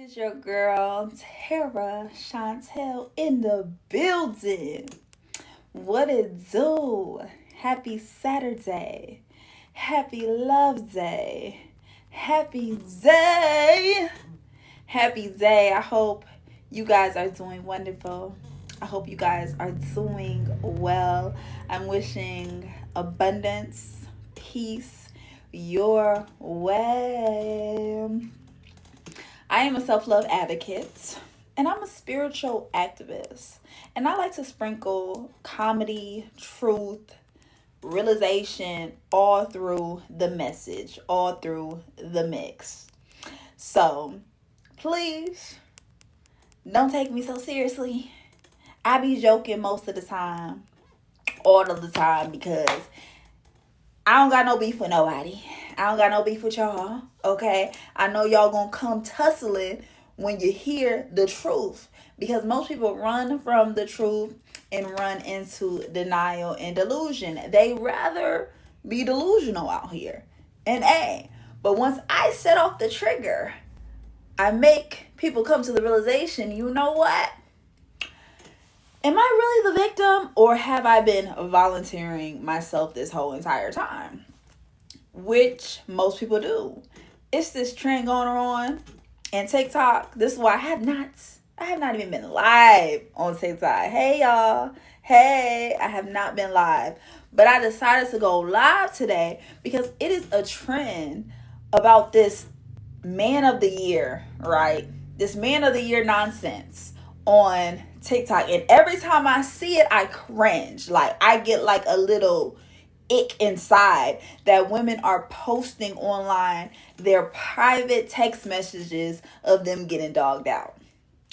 is your girl, TeraChantelle in the building. What it do? Happy Saturday. Happy Love Day. Happy day. Happy day. I hope you guys are doing wonderful. I hope you guys are doing well. I'm wishing abundance, peace your way. I am a self-love advocate and I'm a spiritual activist. And I like to sprinkle comedy, truth, realization all through the message, all through the mix. So please don't take me so seriously. I be joking most of the time, all of the time, because I don't got no beef with nobody. I don't got no beef with y'all, okay? I know y'all gonna come tussling when you hear the truth, because most people run from the truth and run into denial and delusion. They rather be delusional out here. But once I set off the trigger, I make people come to the realization, you know what? Am I really the victim, or have I been volunteering myself this whole entire time? Which most people do. It's this trend going on and TikTok. This is why I have not even been live on TikTok. Hey y'all. Hey, I have not been live. But I decided to go live today because it is a trend about this man of the year, right? This man of the year nonsense on TikTok. And every time I see it, I cringe. Like, I get like a little ick inside that women are posting online their private text messages of them getting dogged out.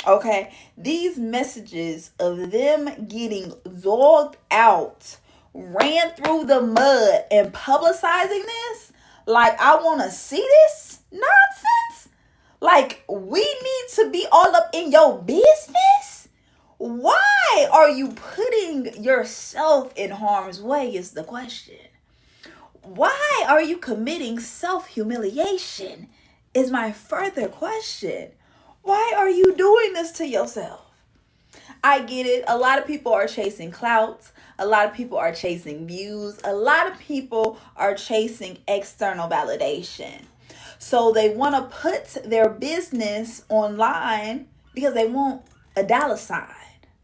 Okay? These messages of them getting dogged out ran through the mud, and publicizing this, like, I want to see this nonsense. Like, we need to be all up in your business? Why are you putting yourself in harm's way is the question. Why are you committing self-humiliation is my further question. Why are you doing this to yourself? I get it. A lot of people are chasing clout. A lot of people are chasing views. A lot of people are chasing external validation. So they want to put their business online because they want a dollar sign.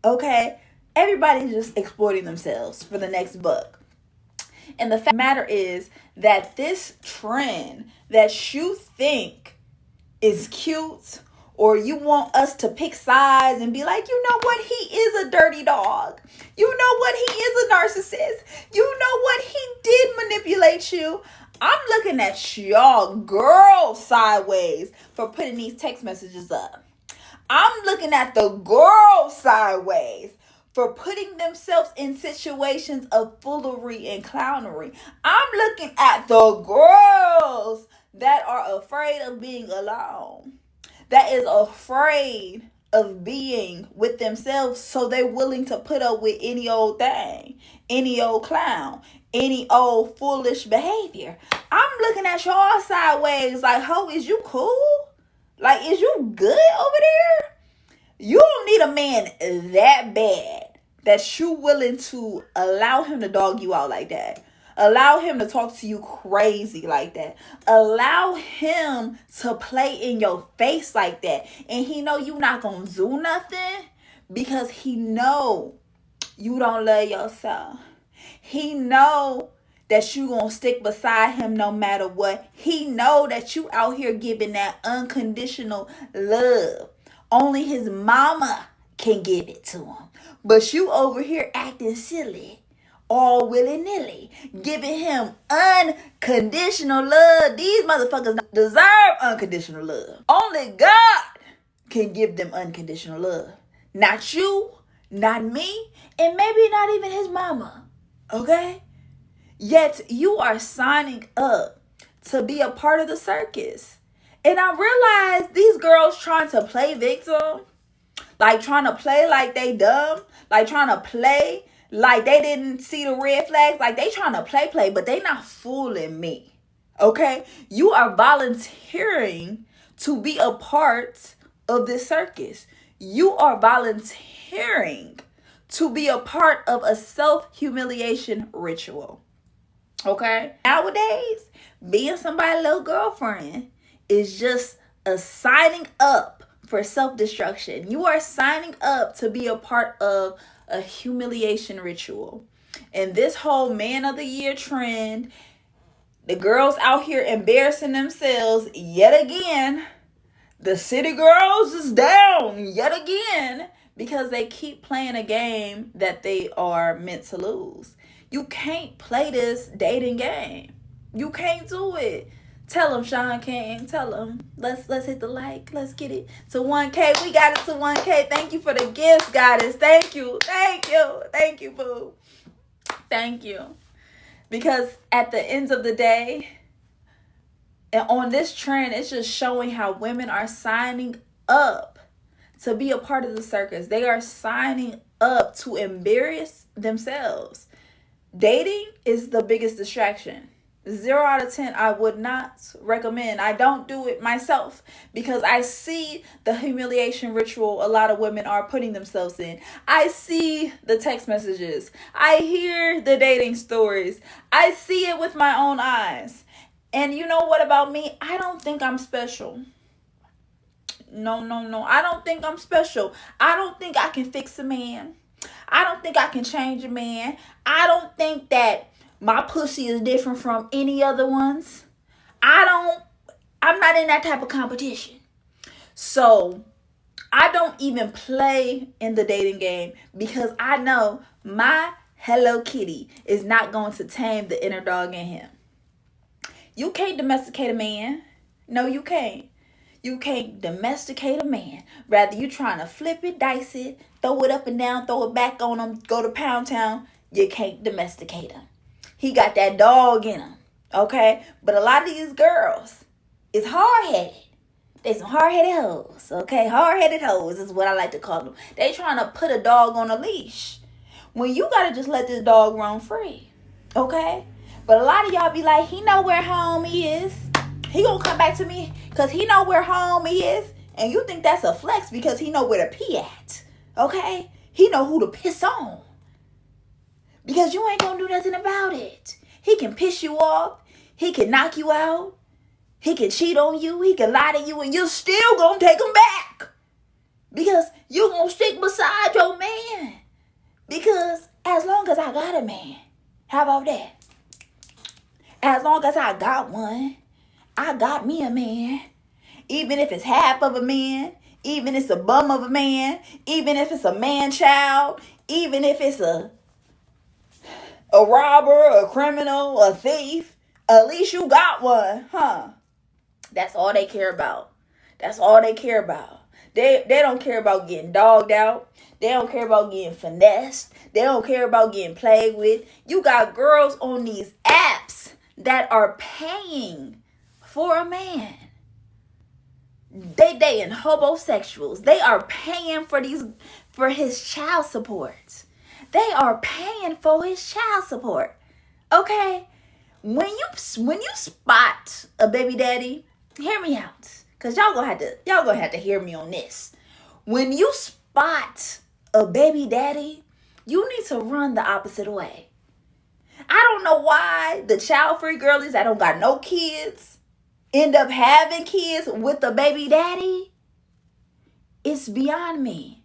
Okay? Everybody's just exploiting themselves for the next buck. And the fact of the matter is that this trend that you think is cute, or you want us to pick sides and be like, you know what, he is a dirty dog. You know what, he is a narcissist. You know what, he did manipulate you. I'm looking at y'all girl sideways for putting these text messages up. I'm looking at the girl sideways for putting themselves in situations of foolery and clownery. I'm looking at the girls that are afraid of being alone, that is afraid of being with themselves, so they're willing to put up with any old thing, any old clown, any old foolish behavior. I'm looking at y'all sideways like, ho, is you cool? Like, is you good over there? You don't need a man that bad that you willing to allow him to dog you out like that. Allow him to talk to you crazy like that. Allow him to play in your face like that. And he know you not going to do nothing because he know you don't love yourself. He know that you going to stick beside him no matter what. He know that you out here giving that unconditional love. Only his mama can give it to him. But you over here acting silly, all willy-nilly, giving him unconditional love. These motherfuckers deserve unconditional love. Only God can give them unconditional love. Not you, not me, and maybe not even his mama. Okay? Yet you are signing up to be a part of the circus. And I realize these girls trying to play victim, like trying to play like they dumb, like trying to play like they didn't see the red flags, like they trying to play, but they not fooling me. Okay? You are volunteering to be a part of this circus. You are volunteering to be a part of a self-humiliation ritual. Okay? Nowadays, being somebody's little girlfriend is just a signing up for self-destruction. You are signing up to be a part of a humiliation ritual. And this whole man of the year trend, the girls out here embarrassing themselves yet again. The city girls is down yet again because they keep playing a game that they are meant to lose. You can't play this dating game. You can't do it. Tell them, Sean King. Tell them. Let's hit the like. Let's get it to 1K. We got it to 1K. Thank you for the gifts, goddess. Thank you. Thank you. Thank you, boo. Thank you. Because at the end of the day, and on this trend, it's just showing how women are signing up to be a part of the circus. They are signing up to embarrass themselves. Dating is the biggest distraction. 0 out of 10, I would not recommend. I don't do it myself because I see the humiliation ritual a lot of women are putting themselves in. I see the text messages. I hear the dating stories. I see it with my own eyes. And you know what about me? I don't think I'm special. No. I don't think I'm special. I don't think I can fix a man. I don't think I can change a man. I don't think that my pussy is different from any other ones. I'm not in that type of competition. So I don't even play in the dating game because I know my Hello Kitty is not going to tame the inner dog in him. You can't domesticate a man. No, you can't. You can't domesticate a man. Rather, you trying to flip it, dice it, throw it up and down, throw it back on him, go to Pound Town. You can't domesticate him. He got that dog in him, okay? But a lot of these girls is hard-headed. They some hard-headed hoes, okay? Hard-headed hoes is what I like to call them. They trying to put a dog on a leash when you got to just let this dog roam free, okay? But a lot of y'all be like, he know where home is. He gonna come back to me because he know where home is. And you think that's a flex because he know where to pee at. Okay? He know who to piss on. Because you ain't gonna do nothing about it. He can piss you off. He can knock you out. He can cheat on you. He can lie to you. And you still gonna take him back. Because you gonna stick beside your man. Because as long as I got a man. How about that? As long as I got one, I got me a man. Even if it's half of a man, even if it's a bum of a man, even if it's a man-child, even if it's a robber, a criminal, a thief, at least you got one, huh? That's all they care about. That's all they care about. They don't care about getting dogged out. They don't care about getting finessed. They don't care about getting played with. You got girls on these apps that are paying for a man. They dating homosexuals. They are paying for his child support. They are paying for his child support. Okay? When you spot a baby daddy, hear me out. Cause y'all gonna have to hear me on this. When you spot a baby daddy, you need to run the opposite way. I don't know why the child-free girlies that don't got no kids end up having kids with a baby daddy. It's beyond me.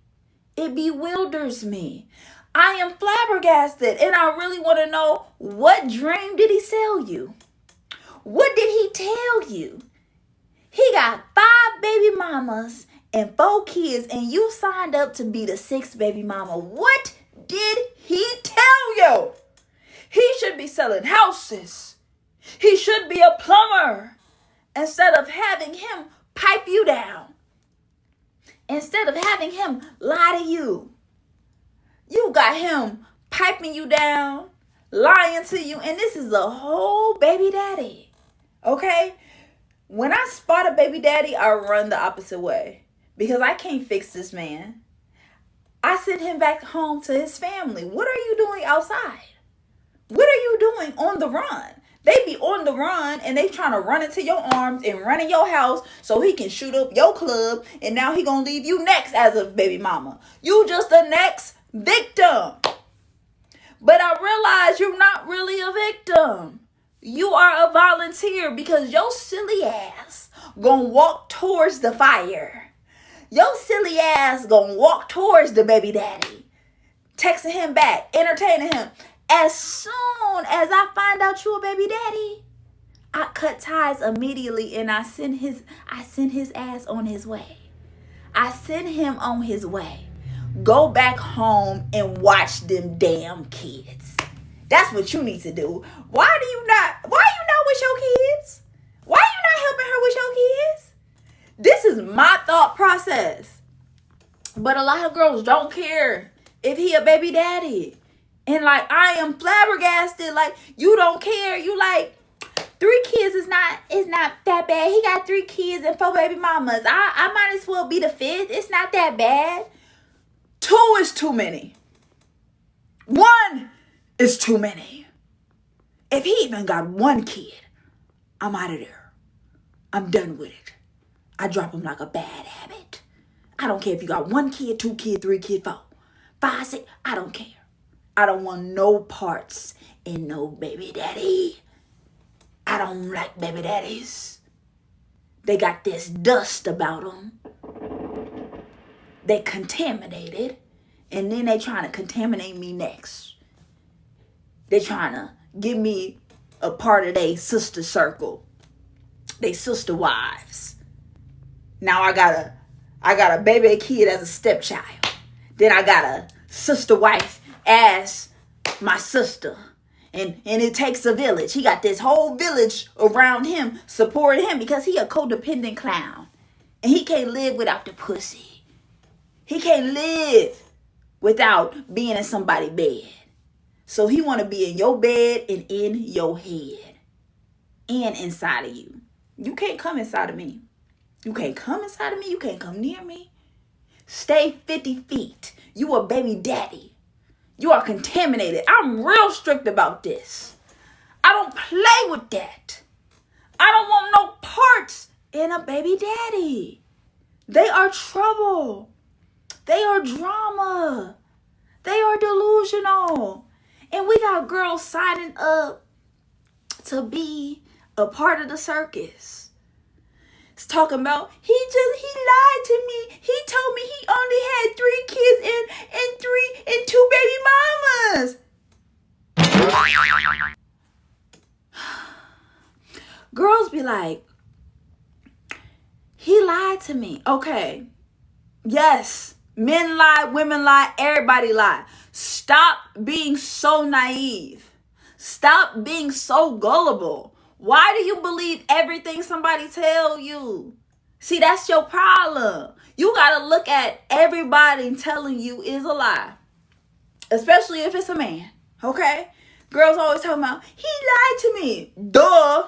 It bewilders me. I am flabbergasted and I really want to know, what dream did he sell you? What did he tell you? He got 5 baby mamas and 4 kids and you signed up to be the 6th baby mama. What did he tell you? He should be selling houses. He should be a plumber instead of having him pipe you down. Instead of having him lie to you. You got him piping you down, lying to you, and this is a whole baby daddy. Okay? When I spot a baby daddy, I run the opposite way because I can't fix this man. I send him back home to his family. What are you doing outside? What are you doing on the run? They be on the run and they trying to run into your arms and run in your house so he can shoot up your club, and now he gonna leave you next as a baby mama. You just the next victim. But I realize you're not really a victim. You are a volunteer, because your silly ass gonna walk towards the fire. Your silly ass gonna walk towards the baby daddy, texting him back, entertaining him. As soon as I find out you a baby daddy, I cut ties immediately and I send his ass on his way. I send him on his way. Go back home and watch them damn kids. That's what you need to do. Why are you not with your kids? Why are you not helping her with your kids? This is my thought process. But a lot of girls don't care if he a baby daddy. And like, I am flabbergasted. Like, you don't care. You like, 3 kids is not that bad. He got 3 kids and 4 baby mamas. I might as well be the 5th. It's not that bad. 2 is too many. 1 is too many. If he even got 1 kid, I'm out of there. I'm done with it. I drop him like a bad habit. I don't care if you got 1 kid, 2 kid, 3 kid, 4, 5, 6. I don't care. I don't want no parts in no baby daddy. I don't like baby daddies. They got this dust about them. They contaminated, and then they trying to contaminate me next. They trying to give me a part of their sister circle. They sister wives. Now I got a baby kid as a stepchild. Then I got a sister wife as my sister. And it takes a village. He got this whole village around him supporting him because he a codependent clown. And he can't live without the pussy. He can't live without being in somebody's bed. So he want to be in your bed and in your head and inside of you. You can't come inside of me. You can't come inside of me. You can't come near me. Stay 50 feet. You a baby daddy. You are contaminated. I'm real strict about this. I don't play with that. I don't want no parts in a baby daddy. They are trouble. They are drama. They are delusional. And we got girls signing up to be a part of the circus. It's talking about, he lied to me. He told me he only had 3 kids and 2 baby mamas. Girls be like, he lied to me. Okay. Yes. Men lie, women lie, everybody lie. Stop being so naive. Stop being so gullible. Why do you believe everything somebody tell you? See, that's your problem. You got to look at everybody telling you is a lie. Especially if it's a man. Okay? Girls always talking about, he lied to me. Duh.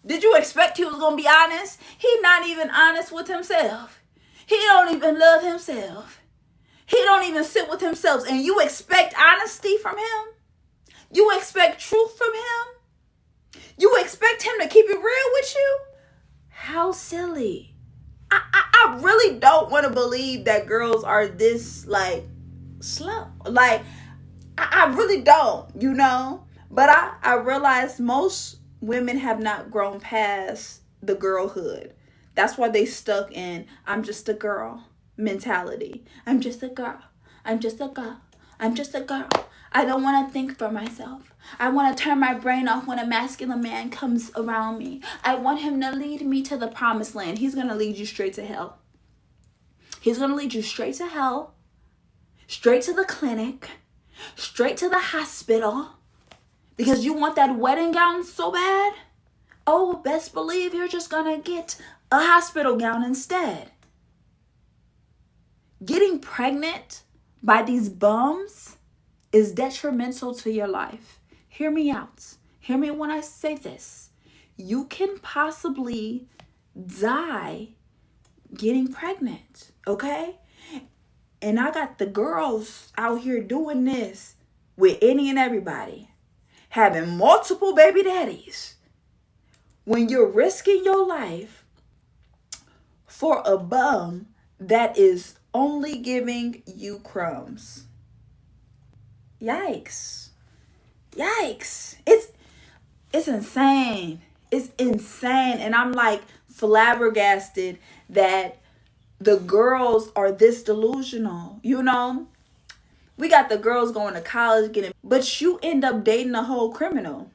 Did you expect he was going to be honest? He not even honest with himself. He don't even love himself. He don't even sit with himself. And you expect honesty from him? You expect truth from him? You expect him to keep it real with you? How silly. I really don't want to believe that girls are this, like, slow. Like, I really don't, you know? But I realize most women have not grown past the girlhood. That's why they stuck in, I'm just a girl mentality. I'm just a girl. I'm just a girl. I'm just a girl. I don't want to think for myself. I want to turn my brain off when a masculine man comes around me. I want him to lead me to the promised land. He's going to lead you straight to hell. He's going to lead you straight to hell, straight to the clinic, straight to the hospital, because you want that wedding gown so bad. Oh, best believe you're just going to get a hospital gown instead. Getting pregnant by these bums is detrimental to your life. Hear me out. Hear me when I say this. You can possibly die getting pregnant, okay? And I got the girls out here doing this with any and everybody. having multiple baby daddies, when you're risking your life for a bum that is only giving you crumbs. Yikes. Yikes. It's insane. It's insane. And I'm like flabbergasted that the girls are this delusional. You know, we got the girls going to college but you end up dating a whole criminal.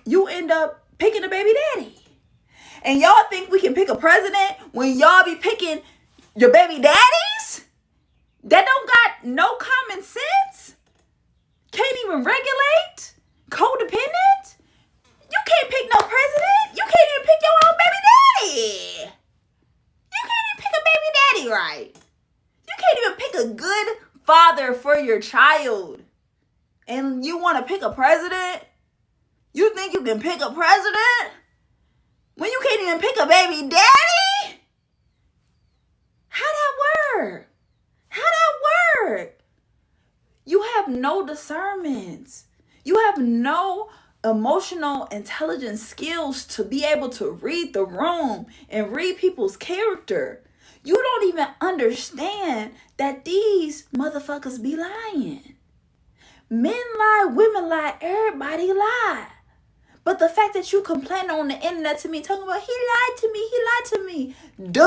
You end up picking a baby daddy. And y'all think we can pick a president when y'all be picking your baby daddies that don't got no common sense? Can't even regulate? Codependent? You can't pick no president. You can't even pick your own baby daddy. You can't even pick a baby daddy right. You can't even pick a good father for your child. And you want to pick a president? You think you can pick a president when you can't even pick a baby daddy? How that work? How that work? You have no discernment. You have no emotional intelligence skills to be able to read the room and read people's character. You don't even understand that these motherfuckers be lying. Men lie, women lie, everybody lie. But the fact that you complain on the internet to me, talking about he lied to me. Duh.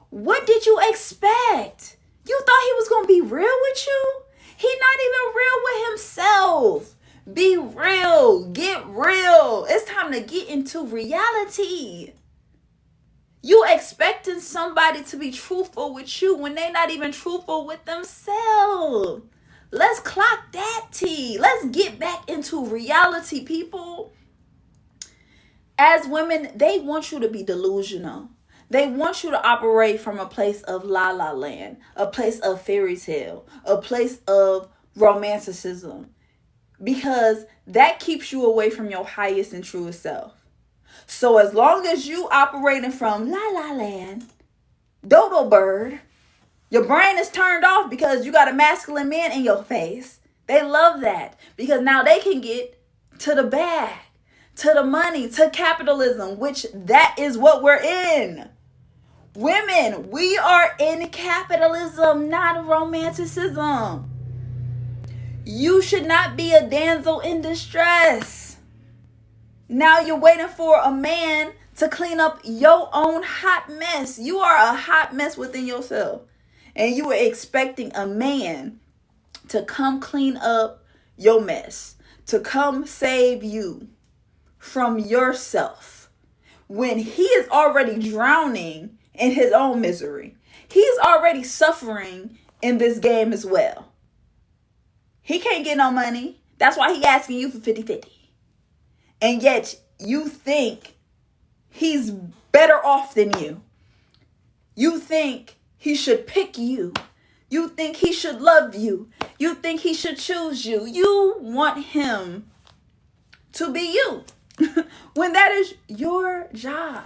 What did you expect? You thought he was going to be real with you? He not even real with himself. Be real. Get real. It's time to get into reality. You expecting somebody to be truthful with you when they not even truthful with themselves. Let's clock that T. Let's get back into reality, people. As women, they want you to be delusional. They want you to operate from a place of la la land, a place of fairy tale, a place of romanticism, because that keeps you away from your highest and truest self. So as long as you operating from la la land, dodo bird, your brain is turned off because you got a masculine man in your face. They love that because now they can get to the bag, to the money, to capitalism, which that is what we're in. Women, we are in capitalism, not romanticism. You should not be a damsel in distress. Now you're waiting for a man to clean up your own hot mess. You are a hot mess within yourself. And you were expecting a man to come clean up your mess, to come save you from yourself, when he is already drowning in his own misery. He's already suffering in this game as well. He can't get no money. That's why he asking you for 50-50. And yet you think he's better off than you. You think he should pick you. You think he should love you. You think he should choose you. You want him to be you when that is your job.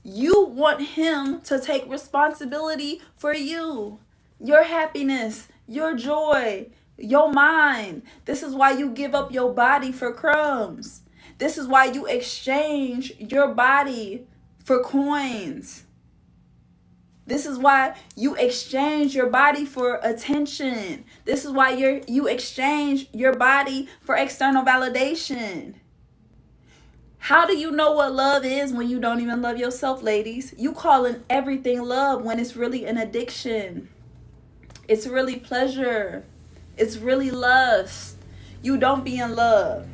You want him to take responsibility for you, your happiness, your joy, your mind. This is why you give up your body for crumbs. This is why you exchange your body for coins. This is why you exchange your body for attention. This is why you exchange your body for external validation. How do you know what love is when you don't even love yourself, ladies? You calling everything love when it's really an addiction. It's really pleasure. It's really lust. You don't be in love.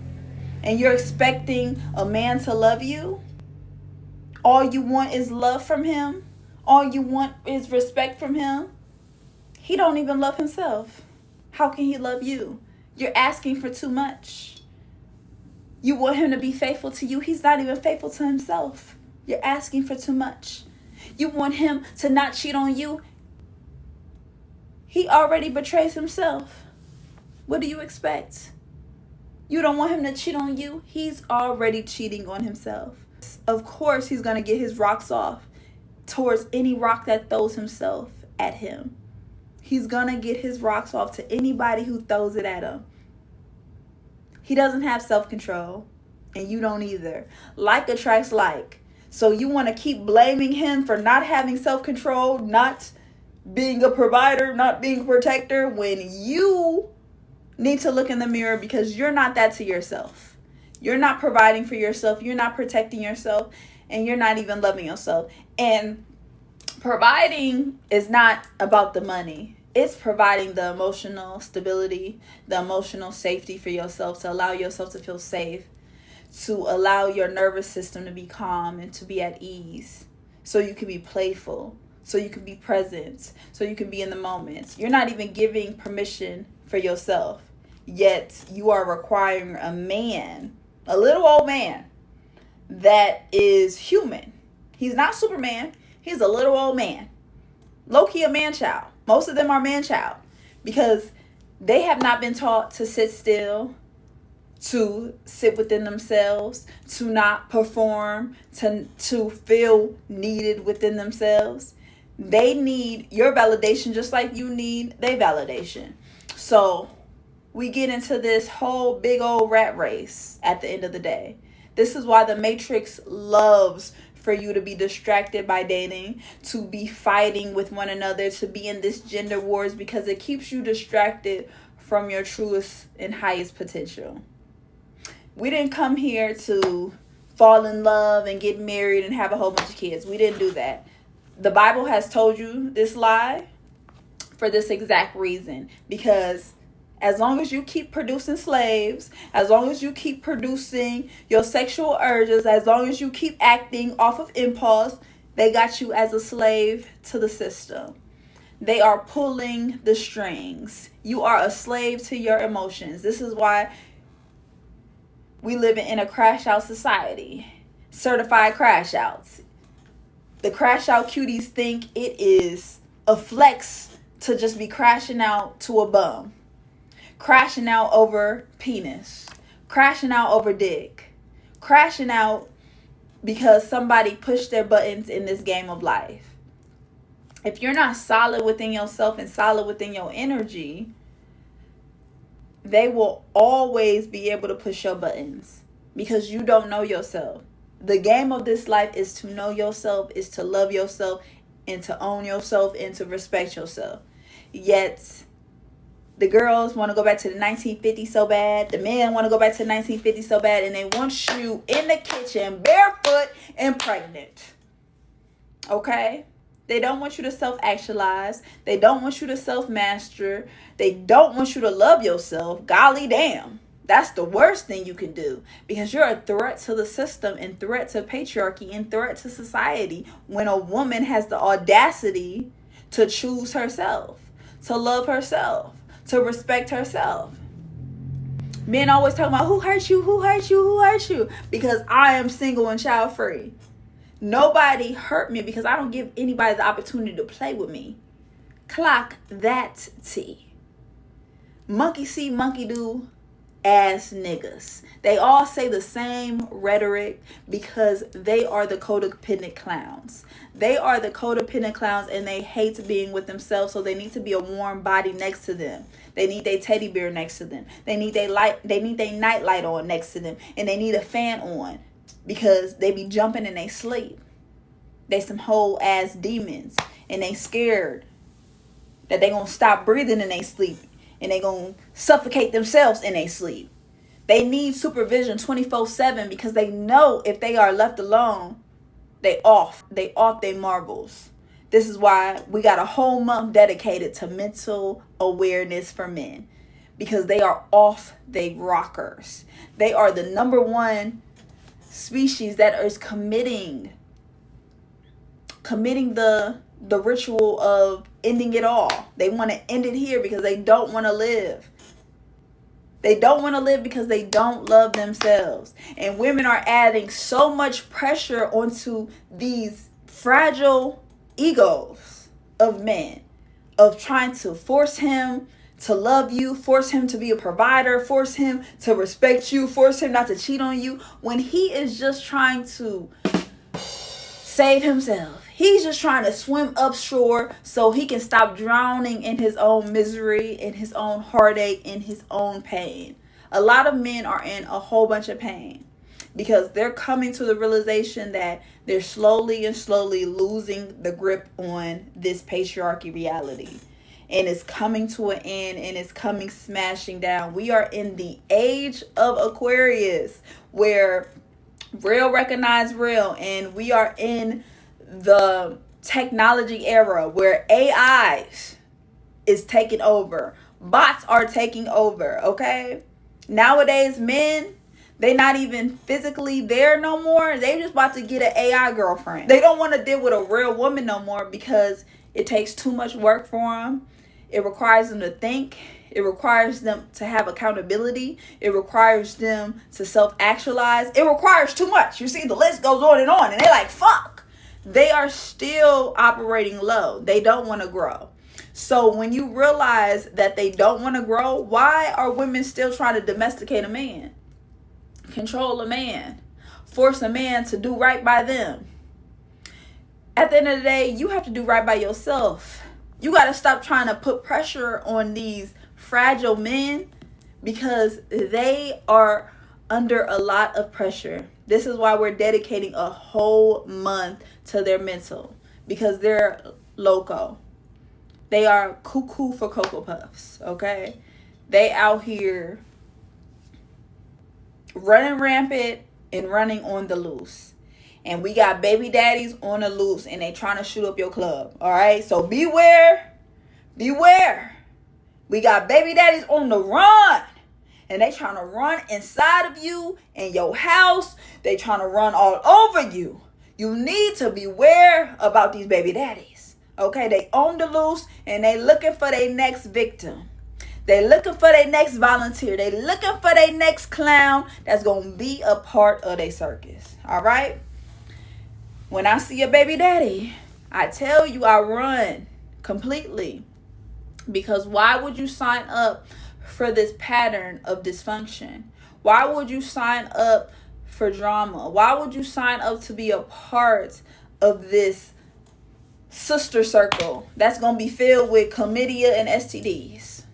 And you're expecting a man to love you? All you want is love from him? All you want is respect from him? He don't even love himself. How can he love you? You're asking for too much. You want him to be faithful to you. He's not even faithful to himself. You're asking for too much. You want him to not cheat on you. He already betrays himself. What do you expect? You don't want him to cheat on you. He's already cheating on himself. Of course, he's going to get his rocks off towards any rock that throws himself at him. He's going to get his rocks off to anybody who throws it at him. He doesn't have self-control, and you don't either. Like attracts like. So you want to keep blaming him for not having self-control, not being a provider, not being a protector, when you need to look in the mirror because you're not that to yourself. You're not providing for yourself. You're not protecting yourself. And you're not even loving yourself. And providing is not about the money. It's providing the emotional stability, the emotional safety for yourself, to allow yourself to feel safe, to allow your nervous system to be calm and to be at ease, so you can be playful, so you can be present, so you can be in the moment. You're not even giving permission for yourself, yet you are requiring a man, a little old man, that is human. He's not Superman. He's a little old man. Low-key a man-child. Most of them are man-child because they have not been taught to sit still, to sit within themselves, to not perform, to feel needed within themselves. They need your validation just like you need their validation. So we get into this whole big old rat race at the end of the day. This is why the Matrix loves for you to be distracted by dating, to be fighting with one another, to be in this gender wars, because it keeps you distracted from your truest and highest potential. We didn't come here to fall in love and get married and have a whole bunch of kids. We didn't do that. The Bible has told you this lie for this exact reason, because as long as you keep producing slaves, as long as you keep producing your sexual urges, as long as you keep acting off of impulse, they got you as a slave to the system. They are pulling the strings. You are a slave to your emotions. This is why we live in a crash out society. Certified crash outs. The crash out cuties think it is a flex to just be crashing out to a bum. Crashing out over penis, crashing out over dick, crashing out because somebody pushed their buttons in this game of life. If you're not solid within yourself and solid within your energy, they will always be able to push your buttons because you don't know yourself. The game of this life is to know yourself, is to love yourself, and to own yourself, and to respect yourself. Yet the girls want to go back to the 1950s so bad. The men want to go back to the 1950s so bad. And they want you in the kitchen, barefoot and pregnant. Okay? They don't want you to self-actualize. They don't want you to self-master. They don't want you to love yourself. Golly damn. That's the worst thing you can do. Because you're a threat to the system and threat to patriarchy and threat to society when a woman has the audacity to choose herself, to love herself, to respect herself. Men always talk about who hurt you, who hurt you, who hurt you. Because I am single and child free. Nobody hurt me because I don't give anybody the opportunity to play with me. Clock that T. Monkey see, monkey do, ass niggas. They all say the same rhetoric because they are the codependent clowns. They are the codependent clowns and they hate being with themselves, so they need to be a warm body next to them. They need their teddy bear next to them. They need their night light on next to them. And they need a fan on because they be jumping in they sleep. They some whole ass demons and they scared that they gonna stop breathing in they sleep and they gonna suffocate themselves in they sleep. They need supervision 24/7 because they know if they are left alone, they off their marbles. This is why we got a whole month dedicated to mental awareness for men, because they are off their rockers. They are the number one species that is committing the ritual of ending it all. They want to end it here because they don't want to live. They don't want to live because they don't love themselves. And women are adding so much pressure onto these fragile egos of men, of trying to force him to love you, force him to be a provider, force him to respect you, force him not to cheat on you, when he is just trying to save himself. He's just trying to swim upshore so he can stop drowning in his own misery, in his own heartache, in his own pain. A lot of men are in a whole bunch of pain because they're coming to the realization that they're slowly and slowly losing the grip on this patriarchy reality. And it's coming to an end, and it's coming smashing down. We are in the age of Aquarius, where real recognize real, and we are in the technology era where AI is taking over. Bots are taking over, okay? Nowadays, men, they not even physically there no more. They just about to get an AI girlfriend. They don't want to deal with a real woman no more because it takes too much work for them. It requires them to think. It requires them to have accountability. It requires them to self-actualize. It requires too much. You see, the list goes on, and they're like, fuck. They are still operating low. They don't want to grow. So when you realize that they don't want to grow, why are women still trying to domesticate a man? Control a man. Force a man to do right by them. At the end of the day, you have to do right by yourself. You got to stop trying to put pressure on these fragile men because they are under a lot of pressure. This is why we're dedicating a whole month to their mental, because they're loco. They are cuckoo for Cocoa Puffs, okay? They out here running rampant and running on the loose. And we got baby daddies on the loose, and they trying to shoot up your club. All right, so beware. Beware. We got baby daddies on the run, and they trying to run inside of you and your house. They trying to run all over you. You need to beware about these baby daddies. Okay, they on the loose, and they looking for their next victim. They looking for their next volunteer. They looking for their next clown that's gonna be a part of their circus. All right. When I see a baby daddy, I tell you I run completely. Because why would you sign up for this pattern of dysfunction? Why would you sign up for drama? Why would you sign up to be a part of this sister circle that's going to be filled with chlamydia and STDs?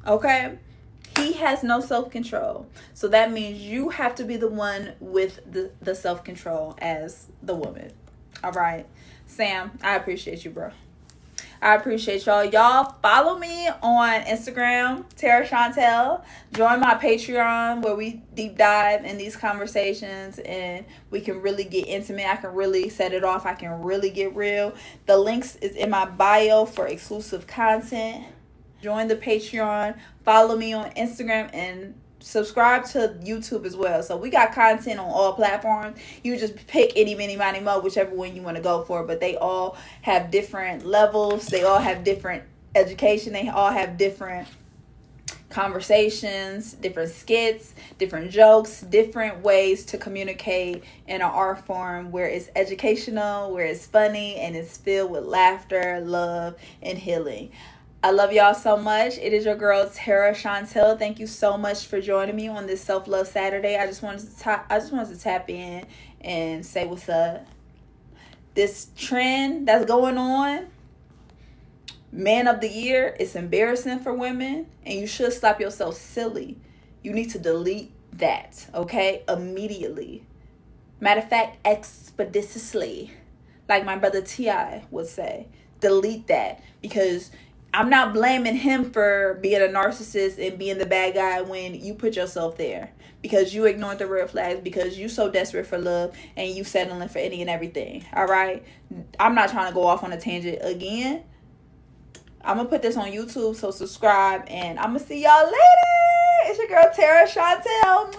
Okay? He has no self-control. So that means you have to be the one with the self-control as the woman. All right. Sam, I appreciate you, bro. I appreciate y'all. Y'all follow me on Instagram, TeraChantelle. Join my Patreon where we deep dive in these conversations and we can really get intimate. I can really set it off. I can really get real. The links is in my bio for exclusive content. Join the Patreon. Follow me on Instagram and subscribe to YouTube as well. So we got content on all platforms. You just pick any, mini, money, mo, whichever one you want to go for. But they all have different levels. They all have different education. They all have different conversations, different skits, different jokes, different ways to communicate in an art form where it's educational, where it's funny, and it's filled with laughter, love, and healing. I love y'all so much. It is your girl TeraChantelle. Thank you so much for joining me on this Self-Love Saturday. I just wanted to tap in and say what's up. This trend that's going on, Man of the Year, it's embarrassing for women, and you should stop yourself silly. You need to delete that, okay? Immediately. Matter of fact, expeditiously, like my brother T.I. would say. Delete that, because I'm not blaming him for being a narcissist and being the bad guy when you put yourself there, because you ignored the red flags, because you so desperate for love and you settling for any and everything. All right. I'm not trying to go off on a tangent again. I'm going to put this on YouTube, so subscribe, and I'm going to see y'all later. It's your girl TeraChantelle.